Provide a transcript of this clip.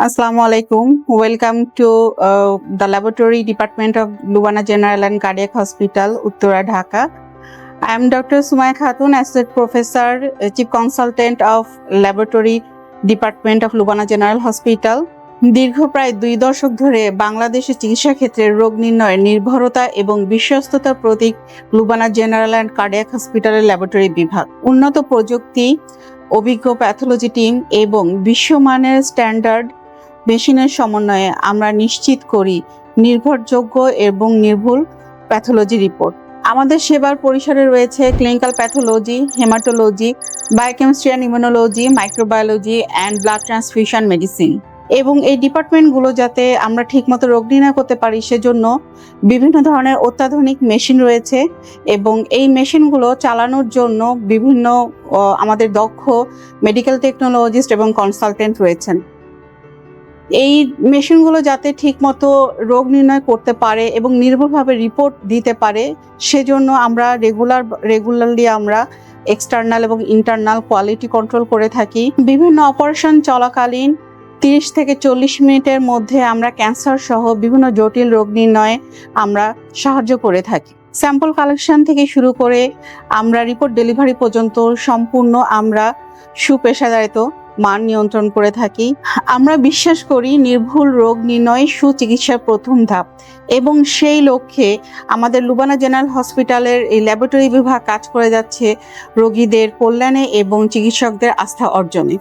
Assalamu alaikum. Welcome to the laboratory department of Lubana General and Cardiac Hospital, Uttara, Dhaka. I am Dr. Sumaya Khatun, Associate Professor, Chief Consultant of Laboratory Department of Lubana General Hospital. দীর্ঘ প্রায় 2 দশক ধরে বাংলাদেশের চিকিৎসা ক্ষেত্রে রোগ নির্ণয়ের নির্ভরতা এবং বিশ্বস্ততার প্রতীক লুবানা জেনারেল অ্যান্ড কার্ডিয়াক হসপিটালের ল্যাবরেটরি বিভাগ। উন্নত প্রযুক্তি, অভিজ্ঞ প্যাথোলজি টিম এবং বিশ্বমানের স্ট্যান্ডার্ড মেশিনের সমন্বয়ে আমরা নিশ্চিত করি নির্ভরযোগ্য এবং নির্ভুল প্যাথোলজি রিপোর্ট। আমাদের সেবার পরিসরে রয়েছে clinical pathology, haematology, biochemistry and immunology, microbiology and blood transfusion medicine. এবং এই ডিপার্টমেন্টগুলো যাতে আমরা ঠিকমতো রোগ নির্ণয় করতে পারি সেজন্য বিভিন্ন ধরনের অত্যাধুনিক মেশিন রয়েছে এবং এই মেশিনগুলো চালানোর জন্য বিভিন্ন আমাদের দক্ষ মেডিকেল টেকনোলজিস্ট এবং কনসালটেন্ট রয়েছেন। এই মেশিনগুলো যাতে ঠিকমতো রোগ নির্ণয় করতে পারে এবং নির্ভুলভাবে রিপোর্ট দিতে পারে সেজন্য আমরা রেগুলারলি আমরা এক্সটার্নাল এবং ইন্টারনাল কোয়ালিটি কন্ট্রোল করে থাকি। বিভিন্ন অপারেশন চলাকালীন 30 থেকে 40 মিনিটের মধ্যে আমরা ক্যান্সার সহ বিভিন্ন জটিল রোগ নির্ণয়ে আমরা সাহায্য করে থাকি। স্যাম্পল কালেকশন থেকে শুরু করে আমরা রিপোর্ট ডেলিভারি পর্যন্ত সম্পূর্ণ আমরা সুপেশাদারিত মান নিয়ন্ত্রণ করে থাকি। আমরা বিশ্বাস করি নির্ভুল রোগ নির্ণয় সুচিকিৎসার প্রথম ধাপ এবং সেই লক্ষ্যে আমাদের লুবানা জেনারেল হসপিটালের এই ল্যাবরেটরি বিভাগ কাজ করে যাচ্ছে রোগীদের কল্যাণে এবং চিকিৎসকদের আস্থা অর্জনে।